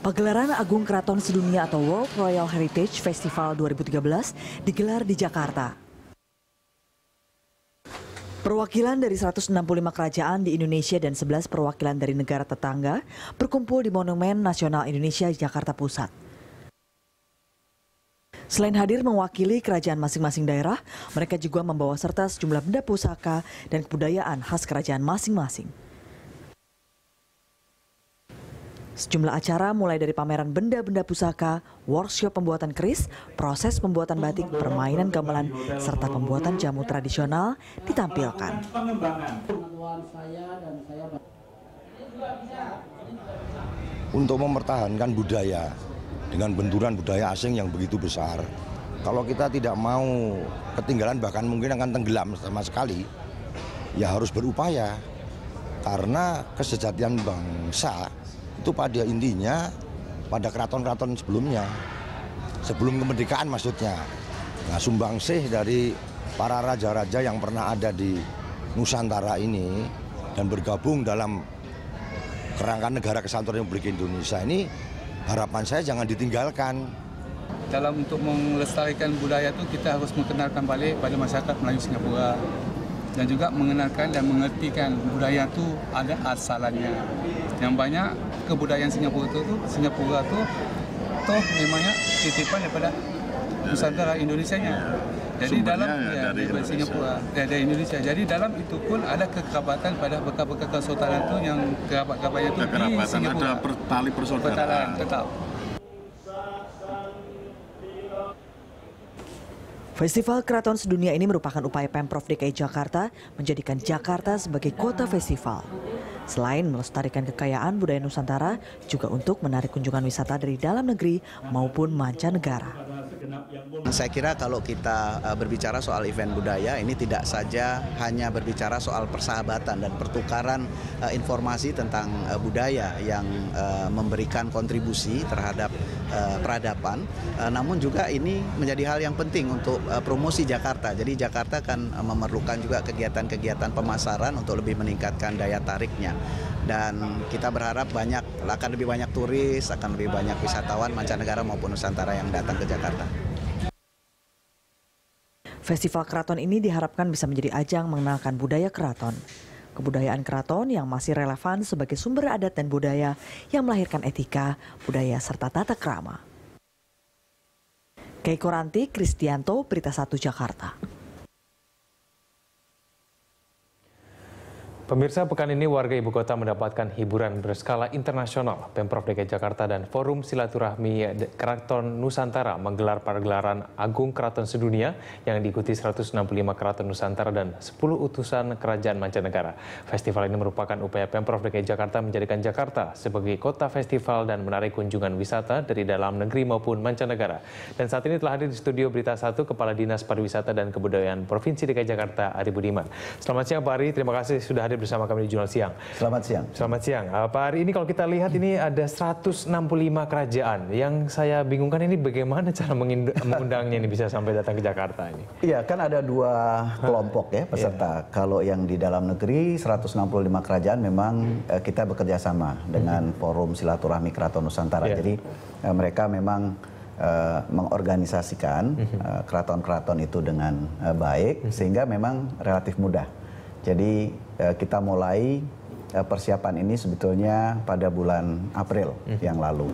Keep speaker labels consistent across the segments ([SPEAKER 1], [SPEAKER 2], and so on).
[SPEAKER 1] Pagelaran Agung Keraton Sedunia atau World Royal Heritage Festival 2013 digelar di Jakarta. Perwakilan dari 165 kerajaan di Indonesia dan 11 perwakilan dari negara tetangga berkumpul di Monumen Nasional Indonesia Jakarta Pusat. Selain hadir mewakili kerajaan masing-masing daerah, mereka juga membawa serta sejumlah benda pusaka dan kebudayaan khas kerajaan masing-masing. Sejumlah acara mulai dari pameran benda-benda pusaka, workshop pembuatan keris, proses pembuatan batik, permainan gamelan, serta pembuatan jamu tradisional ditampilkan.
[SPEAKER 2] Untuk mempertahankan budaya dengan benturan budaya asing yang begitu besar, kalau kita tidak mau ketinggalan bahkan mungkin akan tenggelam sama sekali, ya harus berupaya. Karena kesejatian bangsa itu pada intinya pada keraton-keraton sebelumnya, sebelum kemerdekaan maksudnya. Nah, sumbangsih dari para raja-raja yang pernah ada di Nusantara ini dan bergabung dalam kerangka negara kesatuan Republik Indonesia ini, harapan saya jangan ditinggalkan.
[SPEAKER 3] Dalam untuk melestarikan budaya itu kita harus mengenalkan balik pada masyarakat Melayu Singapura. Dan juga mengenalkan dan mengertikan budaya itu ada asalannya. Yang banyak kebudayaan Singapura itu toh memangnya titipan daripada Nusantara Indonesianya. Jadi dalam dari Singapura, dari Indonesia. Jadi dalam itu pun ada kekerabatan pada bekas-bekas kesultanan itu yang kerabat-kerabatnya itu di Singapura.
[SPEAKER 4] Ada tali persaudaraan.
[SPEAKER 3] Tetap.
[SPEAKER 1] Festival Keraton Sedunia ini merupakan upaya Pemprov DKI Jakarta menjadikan Jakarta sebagai kota festival. Selain melestarikan kekayaan budaya Nusantara, juga untuk menarik kunjungan wisata dari dalam negeri maupun mancanegara.
[SPEAKER 5] Saya kira kalau kita berbicara soal event budaya, ini tidak saja hanya berbicara soal persahabatan dan pertukaran informasi tentang budaya yang memberikan kontribusi terhadap peradaban, namun juga ini menjadi hal yang penting untuk promosi Jakarta. Jadi Jakarta kan memerlukan juga kegiatan-kegiatan pemasaran untuk lebih meningkatkan daya tariknya. Dan kita berharap akan lebih banyak turis, akan lebih banyak wisatawan mancanegara maupun Nusantara yang datang ke Jakarta.
[SPEAKER 1] Festival Keraton ini diharapkan bisa menjadi ajang mengenalkan budaya keraton. Kebudayaan keraton yang masih relevan sebagai sumber adat dan budaya yang melahirkan etika, budaya, serta tata krama. Keiko Ranti, Kristianto, Berita 1 Jakarta.
[SPEAKER 6] Pemirsa, pekan ini warga ibu kota mendapatkan hiburan berskala internasional. Pemprov DKI Jakarta dan Forum Silaturahmi Keraton Nusantara menggelar pagelaran Agung Keraton Sedunia yang diikuti 165 keraton Nusantara dan 10 utusan kerajaan mancanegara. Festival ini merupakan upaya Pemprov DKI Jakarta menjadikan Jakarta sebagai kota festival dan menarik kunjungan wisata dari dalam negeri maupun mancanegara. Dan saat ini telah hadir di studio Berita 1 Kepala Dinas Pariwisata dan Kebudayaan Provinsi DKI Jakarta, Ari Budiman. Selamat siang Pak Ari, terima kasih sudah hadir bersama kami di Jurnal Siang.
[SPEAKER 5] Selamat siang.
[SPEAKER 6] Selamat siang. Pak Ari, ini kalau kita lihat ini ada 165 kerajaan. Yang saya bingungkan ini bagaimana cara mengundangnya ini bisa sampai datang ke Jakarta ini?
[SPEAKER 5] Iya, kan ada dua kelompok ya peserta. Kalau yang di dalam negeri 165 kerajaan memang kita bekerja sama dengan Forum Silaturahmi Keraton Nusantara. Jadi mereka memang mengorganisasikan keraton-keraton itu dengan baik sehingga memang relatif mudah. Jadi kita mulai persiapan ini sebetulnya pada bulan April yang lalu.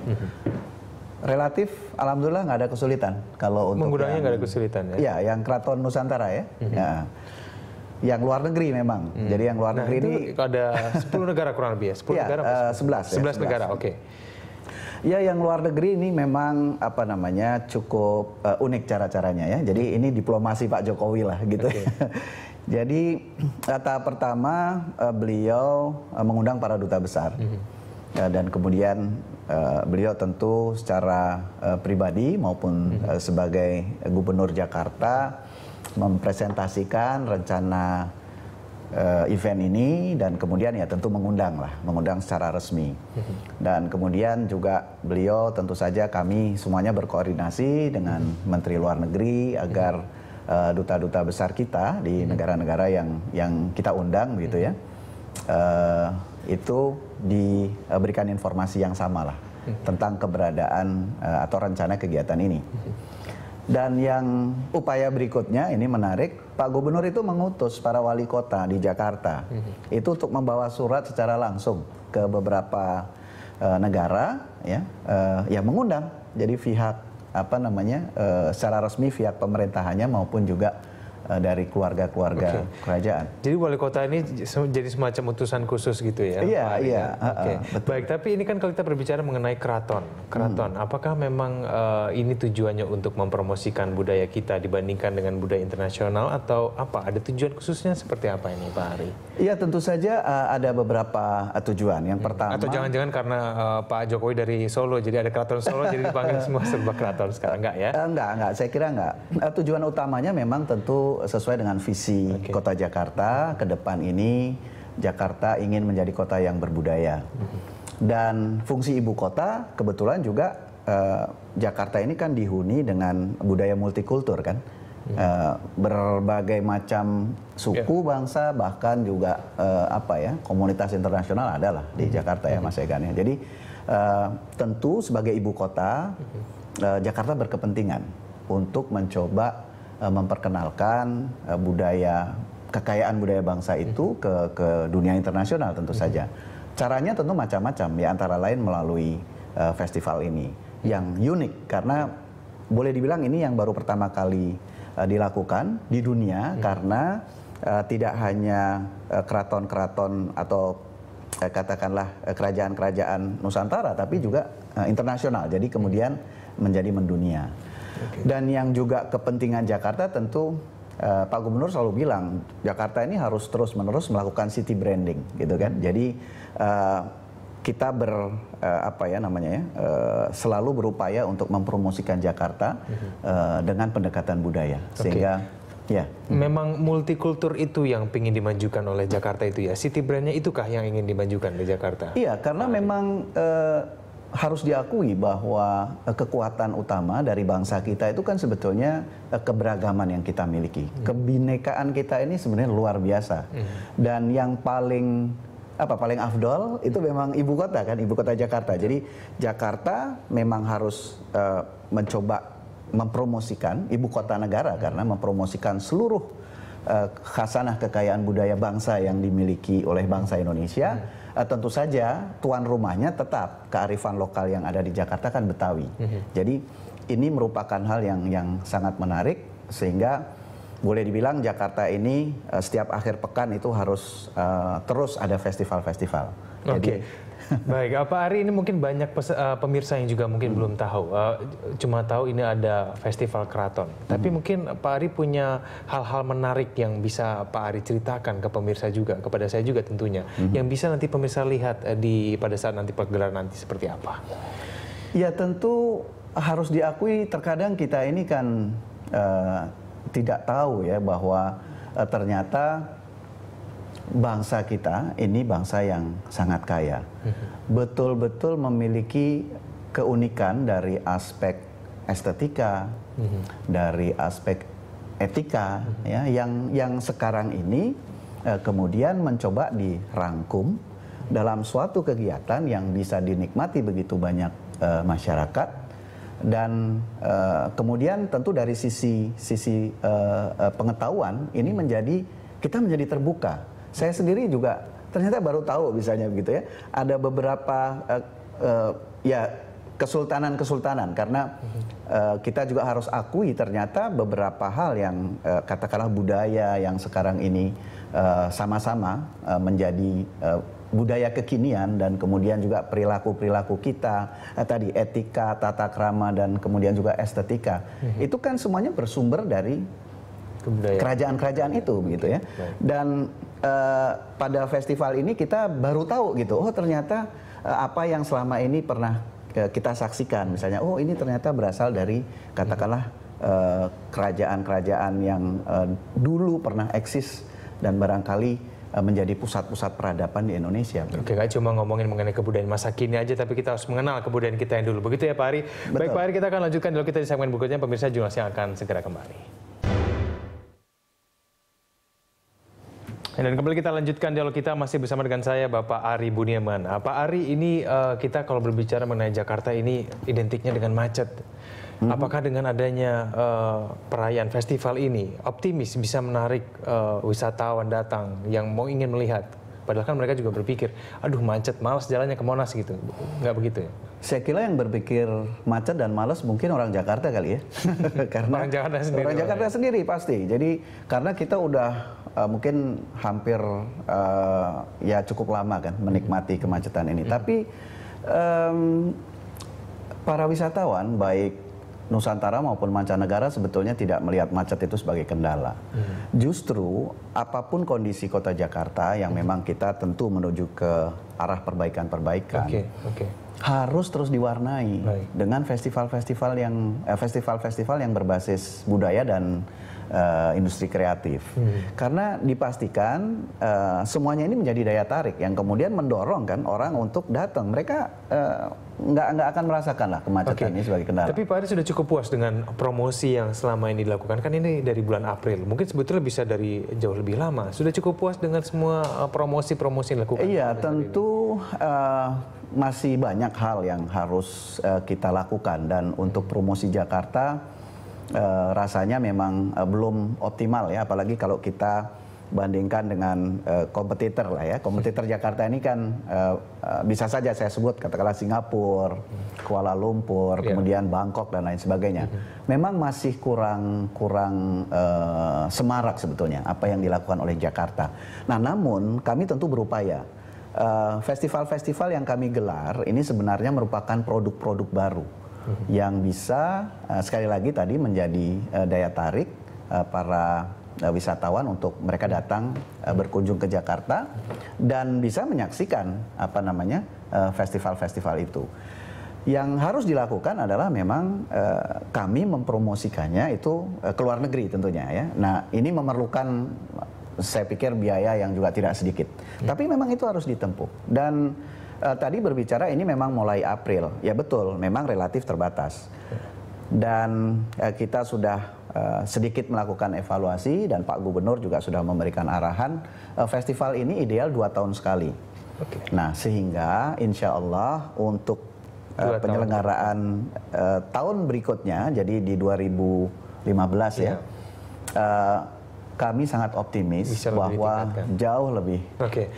[SPEAKER 5] Relatif, alhamdulillah nggak ada kesulitan. Kalau untuk
[SPEAKER 6] menggunakannya nggak ada kesulitan ya?
[SPEAKER 5] Iya, yang Keraton Nusantara ya. Ya. Yang luar negeri memang. Jadi yang luar negeri ini
[SPEAKER 6] ada 10 negara kurang lebih ya? 10 negara? 11 negara, oke.
[SPEAKER 5] Ya, yang luar negeri ini memang cukup unik cara-caranya ya. Jadi ini diplomasi Pak Jokowi lah gitu. Jadi tahap pertama beliau mengundang para duta besar dan kemudian beliau tentu secara pribadi maupun sebagai Gubernur Jakarta mempresentasikan rencana event ini dan kemudian ya tentu mengundang secara resmi. Dan kemudian juga beliau tentu saja kami semuanya berkoordinasi dengan Menteri Luar Negeri agar duta-duta besar kita di negara-negara yang kita undang gitu ya, itu diberikan informasi yang sama lah tentang keberadaan atau rencana kegiatan ini. Dan yang upaya berikutnya ini menarik, Pak Gubernur itu mengutus para wali kota di Jakarta itu untuk membawa surat secara langsung ke beberapa negara, ya mengundang jadi pihak secara resmi pihak pemerintahannya maupun juga dari keluarga-keluarga kerajaan.
[SPEAKER 6] Jadi wali kota ini jadi semacam utusan khusus gitu ya?
[SPEAKER 5] Iya.
[SPEAKER 6] Baik, tapi ini kan kalau kita berbicara mengenai keraton, apakah memang ini tujuannya untuk mempromosikan budaya kita dibandingkan dengan budaya internasional atau apa? Ada tujuan khususnya seperti apa ini, Pak Ari?
[SPEAKER 5] Iya, tentu saja ada beberapa tujuan. Yang pertama,
[SPEAKER 6] atau jangan-jangan karena Pak Jokowi dari Solo, jadi ada keraton Solo, jadi dipanggil semua serba keraton sekarang, enggak ya?
[SPEAKER 5] Enggak. Saya kira enggak. Tujuan utamanya memang tentu sesuai dengan visi Kota Jakarta. Ke depan ini Jakarta ingin menjadi kota yang berbudaya. Dan fungsi ibu kota kebetulan juga Jakarta ini kan dihuni dengan budaya multikultur kan. Berbagai macam suku, bangsa, bahkan juga komunitas internasional adalah di Jakarta ya Mas Egan ya. Jadi tentu sebagai ibu kota Jakarta berkepentingan untuk mencoba memperkenalkan kekayaan budaya bangsa itu ke dunia internasional tentu saja. Caranya tentu macam-macam ya, antara lain melalui festival ini yang unik karena boleh dibilang ini yang baru pertama kali dilakukan di dunia karena tidak hanya keraton-keraton atau katakanlah kerajaan-kerajaan Nusantara tapi juga internasional. Jadi kemudian menjadi mendunia. Dan yang juga kepentingan Jakarta tentu Pak Gubernur selalu bilang Jakarta ini harus terus-menerus melakukan city branding gitu kan. Jadi kita selalu berupaya untuk mempromosikan Jakarta dengan pendekatan budaya sehingga
[SPEAKER 6] memang multikultur itu yang ingin dimajukan oleh Jakarta itu ya. City brandnya itukah yang ingin dimajukan di Jakarta?
[SPEAKER 5] Iya, karena memang harus diakui bahwa kekuatan utama dari bangsa kita itu kan sebetulnya keberagaman yang kita miliki. Kebinekaan kita ini sebenarnya luar biasa. Dan yang paling afdol itu memang ibu kota kan, ibu kota Jakarta. Jadi Jakarta memang harus mencoba mempromosikan ibu kota negara karena mempromosikan seluruh khasanah kekayaan budaya bangsa yang dimiliki oleh bangsa Indonesia. Tentu saja tuan rumahnya tetap kearifan lokal yang ada di Jakarta kan Betawi. Jadi ini merupakan hal yang sangat menarik sehingga boleh dibilang Jakarta ini setiap akhir pekan itu harus terus ada festival-festival. Jadi
[SPEAKER 6] baik, Pak Ari, ini mungkin banyak pemirsa yang juga mungkin belum tahu, cuma tahu ini ada festival keraton. Tapi mungkin Pak Ari punya hal-hal menarik yang bisa Pak Ari ceritakan ke pemirsa juga, kepada saya juga tentunya, yang bisa nanti pemirsa lihat pada saat nanti pergelaran nanti seperti apa.
[SPEAKER 5] Ya tentu harus diakui terkadang kita ini kan tidak tahu ya bahwa ternyata bangsa kita ini bangsa yang sangat kaya, betul-betul memiliki keunikan dari aspek estetika, dari aspek etika, ya, yang sekarang ini kemudian mencoba dirangkum dalam suatu kegiatan yang bisa dinikmati begitu banyak masyarakat dan kemudian tentu dari sisi pengetahuan ini kita menjadi terbuka. Saya sendiri juga ternyata baru tahu misalnya begitu ya, ada beberapa kesultanan karena kita juga harus akui ternyata beberapa hal yang katakanlah budaya yang sekarang ini sama-sama menjadi budaya kekinian dan kemudian juga perilaku-perilaku kita tadi etika, tata krama dan kemudian juga estetika itu kan semuanya bersumber dari kerajaan-kerajaan itu begitu ya. Dan pada festival ini kita baru tahu gitu, oh ternyata apa yang selama ini pernah kita saksikan misalnya, oh ini ternyata berasal dari katakanlah kerajaan-kerajaan yang dulu pernah eksis dan barangkali menjadi pusat-pusat peradaban di Indonesia.
[SPEAKER 6] Oke, nggak cuma ngomongin mengenai kebudayaan masa kini aja, tapi kita harus mengenal kebudayaan kita yang dulu. Begitu ya Pak Ari?
[SPEAKER 5] Betul.
[SPEAKER 6] Baik Pak Ari, kita akan lanjutkan dulu kita di segmen berikutnya. Pemirsa Jurnalis yang akan segera kembali. Dan kembali kita lanjutkan dialog kita masih bersama dengan saya Bapak Ari Buniaman. Pak Ari, ini kita kalau berbicara mengenai Jakarta ini identiknya dengan macet. Apakah dengan adanya perayaan festival ini optimis bisa menarik wisatawan datang yang mau ingin melihat? Padahal kan mereka juga berpikir, aduh macet, malas jalannya ke Monas gitu. Nggak begitu ya? Saya
[SPEAKER 5] kira yang berpikir macet dan malas mungkin orang Jakarta kali ya. Karena orang Jakarta sendiri pasti. Jadi karena kita udah mungkin hampir ya cukup lama kan menikmati kemacetan ini. Tapi para wisatawan baik Nusantara maupun mancanegara sebetulnya tidak melihat macet itu sebagai kendala. Justru apapun kondisi kota Jakarta yang memang kita tentu menuju ke arah perbaikan-perbaikan, harus terus diwarnai dengan festival-festival yang berbasis budaya dan industri kreatif. Karena dipastikan semuanya ini menjadi daya tarik yang kemudian mendorong kan orang untuk datang. Mereka nggak akan merasakan lah kemacetan ini sebagai kendala.
[SPEAKER 6] Tapi Pak Ari sudah cukup puas dengan promosi yang selama ini dilakukan. Kan ini dari bulan April. Mungkin sebetulnya bisa dari jauh lebih lama. Sudah cukup puas dengan semua promosi-promosi yang dilakukan?
[SPEAKER 5] Iya, tentu masih banyak hal yang harus kita lakukan. Dan untuk promosi Jakarta rasanya memang belum optimal ya, apalagi kalau kita bandingkan dengan kompetitor lah ya. Kompetitor Jakarta ini kan bisa saja saya sebut katakanlah Singapura, Kuala Lumpur, kemudian Bangkok dan lain sebagainya. Memang masih kurang semarak sebetulnya apa yang dilakukan oleh Jakarta. Nah, namun kami tentu berupaya. Festival-festival yang kami gelar ini sebenarnya merupakan produk-produk baru yang bisa sekali lagi tadi menjadi daya tarik para wisatawan untuk mereka datang berkunjung ke Jakarta dan bisa menyaksikan festival-festival itu. Yang harus dilakukan adalah memang kami mempromosikannya itu ke luar negeri tentunya ya. Nah, ini memerlukan saya pikir biaya yang juga tidak sedikit. Tapi memang itu harus ditempuh. Dan tadi berbicara ini memang mulai April. Ya betul, memang relatif terbatas. Dan kita sudah sedikit melakukan evaluasi dan Pak Gubernur juga sudah memberikan arahan. Festival ini ideal 2 tahun sekali. Nah, sehingga insya Allah untuk penyelenggaraan tahun berikutnya, jadi di 2015 ya, kami sangat optimis bahwa jauh lebih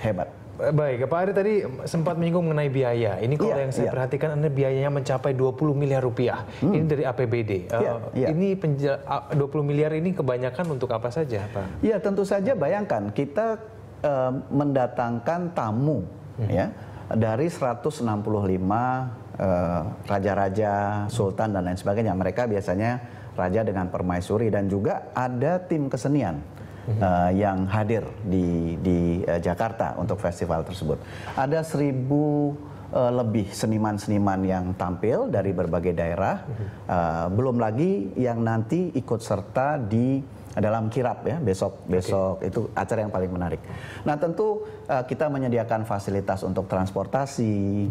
[SPEAKER 5] hebat.
[SPEAKER 6] Baik, Pak Ari tadi sempat menyinggung mengenai biaya. Ini kalau yang saya perhatikan, biayanya mencapai 20 miliar rupiah. Ini dari APBD. Ini 20 miliar ini kebanyakan untuk apa saja, Pak?
[SPEAKER 5] Ya, tentu saja bayangkan kita mendatangkan tamu ya dari 165 raja-raja, sultan dan lain sebagainya. Mereka biasanya raja dengan permaisuri dan juga ada tim kesenian yang hadir di Jakarta untuk festival tersebut. Ada 1.000 lebih seniman-seniman yang tampil dari berbagai daerah, belum lagi yang nanti ikut serta di dalam kirap ya besok itu acara yang paling menarik. Nah, tentu kita menyediakan fasilitas untuk transportasi,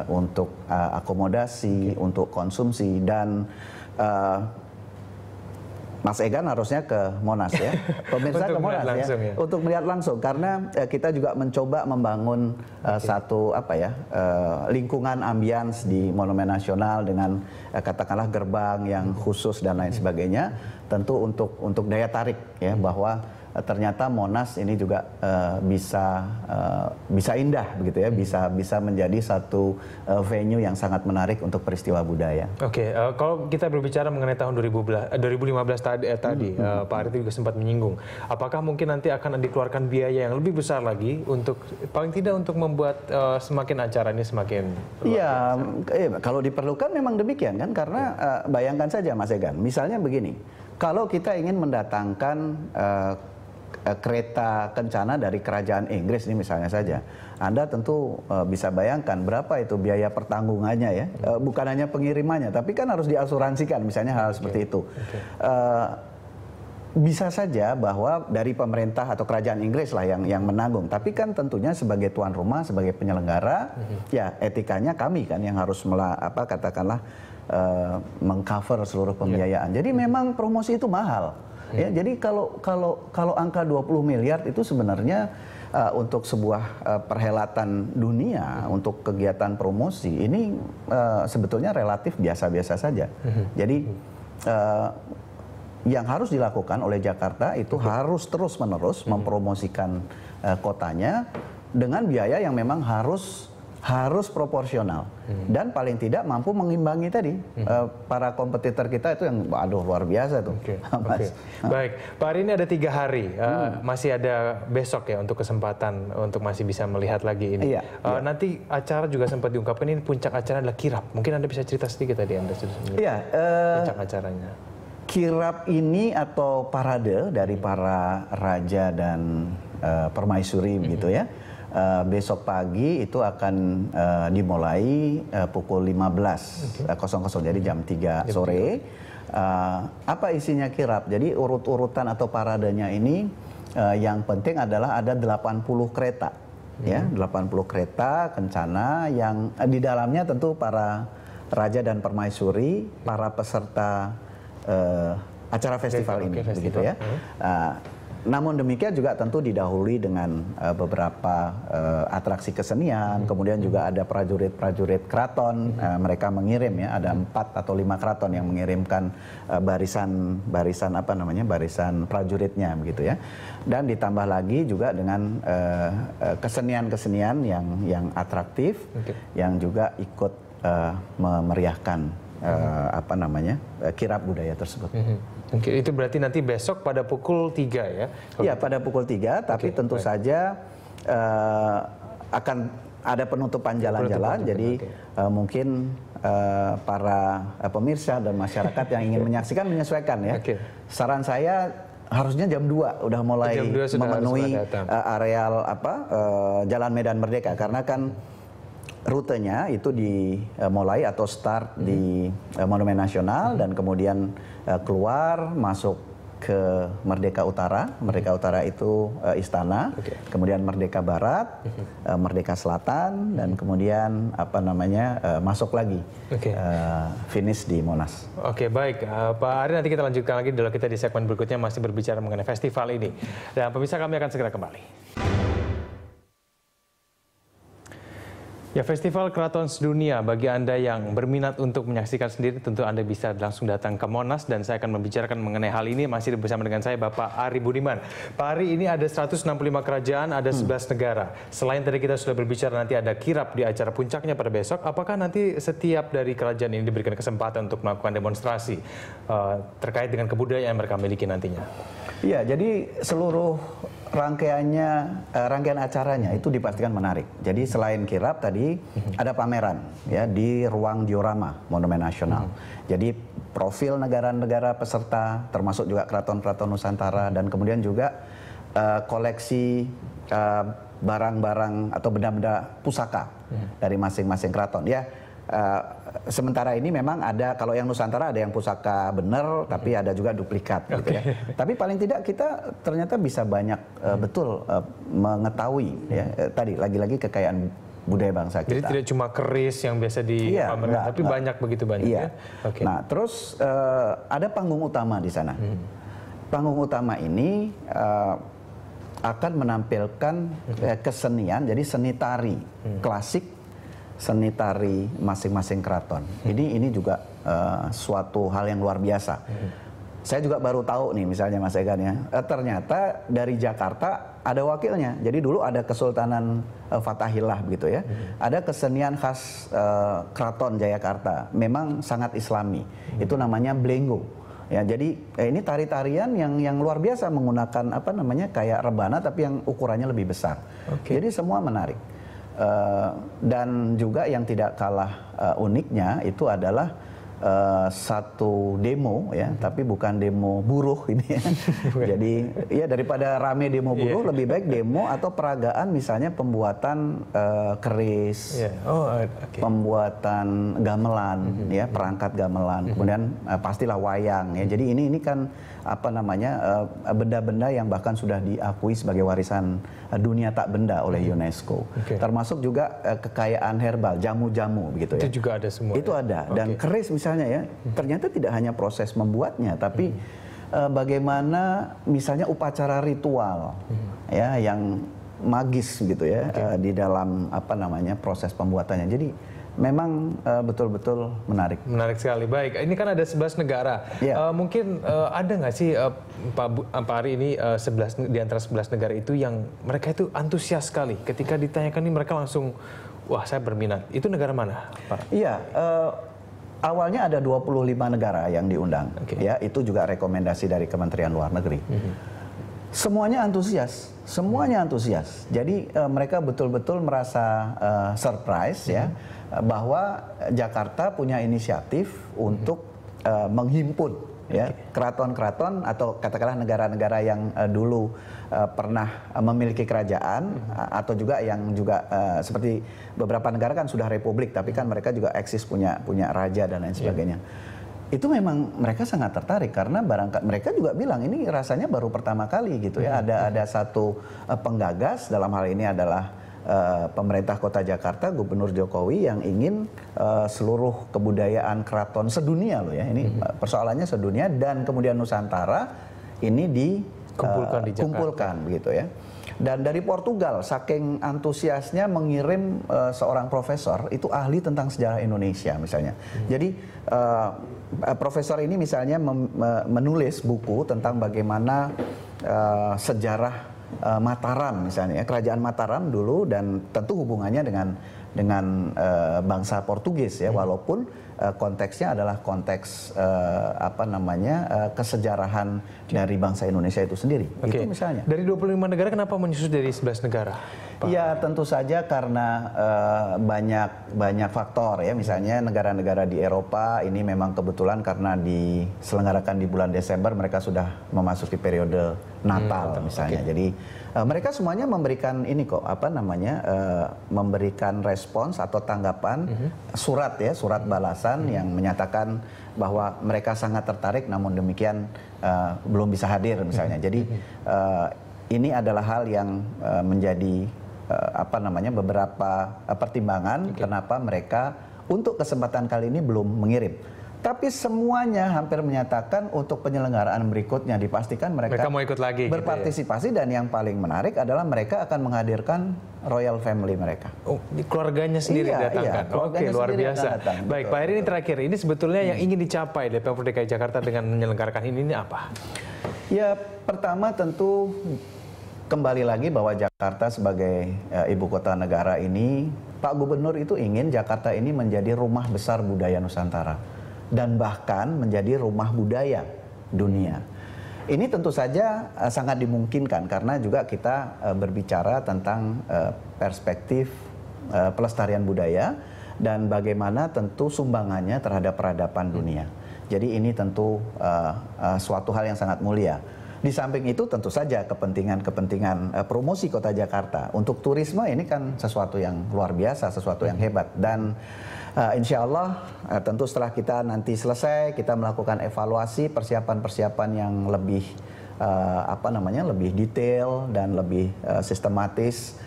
[SPEAKER 5] untuk akomodasi, untuk konsumsi dan Mas Egan harusnya ke Monas ya, pemirsa ke Monas ya, untuk melihat langsung karena kita juga mencoba membangun satu lingkungan ambience di Monumen Nasional dengan katakanlah gerbang yang khusus dan lain sebagainya, tentu untuk daya tarik ya bahwa ternyata Monas ini juga bisa indah begitu ya, bisa menjadi satu venue yang sangat menarik untuk peristiwa budaya.
[SPEAKER 6] Kalau kita berbicara mengenai tahun 2015 tadi, Pak Ari juga sempat menyinggung, apakah mungkin nanti akan dikeluarkan biaya yang lebih besar lagi untuk paling tidak untuk membuat semakin acara ini semakin
[SPEAKER 5] iya, kalau diperlukan memang demikian kan, karena bayangkan saja Mas Egan, misalnya begini, kalau kita ingin mendatangkan kereta kencana dari kerajaan Inggris ini misalnya saja, Anda tentu bisa bayangkan berapa itu biaya pertanggungannya ya, bukan hanya pengirimannya, tapi kan harus diasuransikan misalnya hal seperti itu. Bisa saja bahwa dari pemerintah atau kerajaan Inggris lah yang menanggung, tapi kan tentunya sebagai tuan rumah, sebagai penyelenggara, ya etikanya kami kan yang harus mengcover seluruh pembiayaan. Jadi memang promosi itu mahal. Ya, jadi kalau angka 20 miliar itu sebenarnya untuk sebuah perhelatan dunia untuk kegiatan promosi ini sebetulnya relatif biasa-biasa saja. Jadi yang harus dilakukan oleh Jakarta itu harus terus-menerus mempromosikan kotanya dengan biaya yang memang harus proporsional dan paling tidak mampu mengimbangi tadi para kompetitor kita itu yang aduh luar biasa tuh. Mas.
[SPEAKER 6] Baik, Pak Ari, ini ada 3 hari, masih ada besok ya untuk kesempatan untuk masih bisa melihat lagi ini. Nanti acara juga sempat diungkapkan ini puncak acara adalah kirap. Mungkin Anda bisa cerita sedikit tadi Anda sudah puncak acaranya. Kirap
[SPEAKER 5] ini atau parade dari para raja dan permaisuri begitu ya. Besok pagi itu akan dimulai pukul 15.00, jadi jam 3 sore. Apa isinya kirap? Jadi urut-urutan atau paradenya ini yang penting adalah ada 80 kereta. Ya, 80 kereta kencana yang di dalamnya tentu para raja dan permaisuri, para peserta acara festival ini, begitu ya. Namun demikian juga tentu didahului dengan beberapa atraksi kesenian, kemudian juga ada prajurit-prajurit keraton, mereka mengirim ya, ada 4 atau 5 keraton yang mengirimkan barisan prajuritnya begitu ya. Dan ditambah lagi juga dengan kesenian-kesenian yang atraktif, yang juga ikut memeriahkan kirap budaya tersebut.
[SPEAKER 6] Itu berarti nanti besok pada pukul 3 ya?
[SPEAKER 5] Iya, pada pukul 3, tapi tentu saja akan ada penutupan jalan-jalan, jadi mungkin para pemirsa dan masyarakat yang ingin menyaksikan menyesuaikan ya. Saran saya harusnya jam 2 udah mulai memenuhi areal Jalan Medan Merdeka, karena kan rutenya itu dimulai atau start di Monumen Nasional dan kemudian keluar masuk ke Merdeka Utara. Merdeka Utara itu istana, kemudian Merdeka Barat, Merdeka Selatan, dan kemudian masuk lagi finish di Monas.
[SPEAKER 6] Oke, baik Pak Ari, nanti kita lanjutkan lagi dulu, kita di segmen berikutnya masih berbicara mengenai festival ini. Dan pemirsa, kami akan segera kembali. Ya, Festival Keraton Sedunia, bagi Anda yang berminat untuk menyaksikan sendiri, tentu Anda bisa langsung datang ke Monas, dan saya akan membicarakan mengenai hal ini masih bersama dengan saya, Bapak Ari Budiman. Pak Ari, ini ada 165 kerajaan, ada 11 negara. Selain tadi kita sudah berbicara nanti ada kirap di acara puncaknya pada besok, apakah nanti setiap dari kerajaan ini diberikan kesempatan untuk melakukan demonstrasi terkait dengan kebudayaan yang mereka miliki nantinya?
[SPEAKER 5] Iya, jadi seluruh rangkaian acaranya itu dipastikan menarik. Jadi selain kirap tadi ada pameran ya di ruang diorama Monumen Nasional. Jadi profil negara-negara peserta termasuk juga keraton-keraton Nusantara, dan kemudian juga koleksi barang-barang atau benda-benda pusaka dari masing-masing keraton ya. Sementara ini memang ada, kalau yang Nusantara ada yang pusaka benar, tapi ada juga duplikat gitu ya. Tapi paling tidak kita ternyata bisa banyak betul mengetahui ya, tadi lagi-lagi kekayaan budaya bangsa kita.
[SPEAKER 6] Jadi tidak cuma keris yang biasa dipamerkan, tapi banyak begitu banyak ya.
[SPEAKER 5] Nah, terus ada panggung utama di sana. Panggung utama ini akan menampilkan kesenian, jadi seni tari klasik, seni tari masing-masing keraton. Ini juga suatu hal yang luar biasa. Saya juga baru tahu nih misalnya Mas Egan ya, ternyata dari Jakarta ada wakilnya. Jadi dulu ada Kesultanan Fatahillah begitu ya. Ada kesenian khas Keraton Jayakarta, memang sangat Islami. Itu namanya Blenggo. Ya, jadi ini tari-tarian yang luar biasa menggunakan kayak rebana tapi yang ukurannya lebih besar. Jadi semua menarik. Dan juga yang tidak kalah uniknya itu adalah satu demo ya, tapi bukan demo buruh ini ya. Jadi ya daripada rame demo buruh, lebih baik demo atau peragaan, misalnya pembuatan keris, pembuatan gamelan ya, perangkat gamelan, kemudian pastilah wayang ya. Jadi ini kan benda-benda yang bahkan sudah diakui sebagai warisan dunia tak benda oleh UNESCO. Termasuk juga kekayaan herbal, jamu-jamu begitu ya.
[SPEAKER 6] Itu juga ada semua.
[SPEAKER 5] Itu ada. Dan keris misalnya ya, ternyata tidak hanya proses membuatnya, tapi bagaimana misalnya upacara ritual ya yang magis gitu ya di dalam apa namanya proses pembuatannya. Jadi memang betul-betul menarik.
[SPEAKER 6] Menarik sekali. Baik, ini kan ada 11 negara. Mungkin ada nggak sih Pak Ari ini 11 di antara 11 negara itu yang mereka itu antusias sekali ketika ditanyakan ini mereka langsung wah saya berminat. Itu negara mana, Pak?
[SPEAKER 5] Iya, awalnya ada 25 negara yang diundang. Ya, itu juga rekomendasi dari Kementerian Luar Negeri. Semuanya antusias, semuanya antusias. Jadi mereka betul-betul merasa surprise ya bahwa Jakarta punya inisiatif untuk menghimpun ya keraton-keraton atau katakanlah negara-negara yang dulu pernah memiliki kerajaan atau juga yang juga seperti beberapa negara kan sudah republik tapi kan mereka juga eksis punya raja dan lain sebagainya. Itu memang mereka sangat tertarik karena mereka juga bilang ini rasanya baru pertama kali gitu ya ada satu penggagas dalam hal ini adalah pemerintah Kota Jakarta, Gubernur Jokowi yang ingin seluruh kebudayaan keraton sedunia loh ya ini persoalannya sedunia dan kemudian Nusantara ini dikumpulkan begitu ya. Dan dari Portugal saking antusiasnya mengirim seorang profesor itu ahli tentang sejarah Indonesia misalnya. Jadi profesor ini misalnya menulis buku tentang bagaimana sejarah Mataram misalnya ya, kerajaan Mataram dulu dan tentu hubungannya dengan bangsa Portugis ya walaupun konteksnya adalah konteks kesejarahan dari bangsa Indonesia itu sendiri. Itu misalnya.
[SPEAKER 6] Dari 25 negara kenapa menyusut dari 11 negara?
[SPEAKER 5] Ya tentu saja karena banyak faktor ya misalnya negara-negara di Eropa ini memang kebetulan karena diselenggarakan di bulan Desember mereka sudah memasuki periode Natal misalnya. Jadi mereka semuanya memberikan ini kok memberikan respons atau tanggapan surat balasan yang menyatakan bahwa mereka sangat tertarik namun demikian belum bisa hadir misalnya. Jadi ini adalah hal yang menjadi beberapa pertimbangan kenapa mereka untuk kesempatan kali ini belum mengirim. Tapi semuanya hampir menyatakan untuk penyelenggaraan berikutnya dipastikan mereka
[SPEAKER 6] mau ikut lagi
[SPEAKER 5] berpartisipasi gitu ya? Dan yang paling menarik adalah mereka akan menghadirkan royal family mereka.
[SPEAKER 6] Oh, keluarganya sendiri datangkan. Oke, luar biasa. Baik, Pak Heri ini terakhir. Ini sebetulnya yang ingin dicapai dari Pemprov DKI Jakarta dengan menyelenggarakan ini apa? Ya,
[SPEAKER 5] pertama tentu kembali lagi bahwa Jakarta sebagai ibu kota negara ini, Pak Gubernur itu ingin Jakarta ini menjadi rumah besar budaya Nusantara. Dan bahkan menjadi rumah budaya dunia. Ini tentu saja sangat dimungkinkan karena juga kita berbicara tentang perspektif pelestarian budaya dan bagaimana tentu sumbangannya terhadap peradaban dunia. Jadi ini tentu suatu hal yang sangat mulia. Di samping itu tentu saja kepentingan promosi kota Jakarta. Untuk turisme ini kan sesuatu yang luar biasa, sesuatu yang hebat. Dan insya Allah tentu setelah kita nanti selesai, kita melakukan evaluasi persiapan-persiapan yang lebih lebih detail dan lebih sistematis,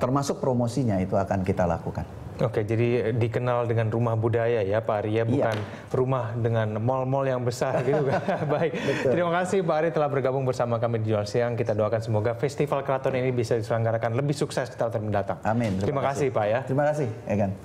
[SPEAKER 5] termasuk promosinya itu akan kita lakukan.
[SPEAKER 6] Oke, jadi dikenal dengan rumah budaya ya Pak Ari ya, bukan rumah dengan mal-mal yang besar gitu kan. Baik, terima kasih Pak Ari telah bergabung bersama kami di Jurnal Siang. Kita doakan semoga Festival Keraton ini bisa diselenggarakan lebih sukses di tahun mendatang.
[SPEAKER 5] Amin.
[SPEAKER 6] Terima kasih Pak ya.
[SPEAKER 5] Terima kasih, Egan.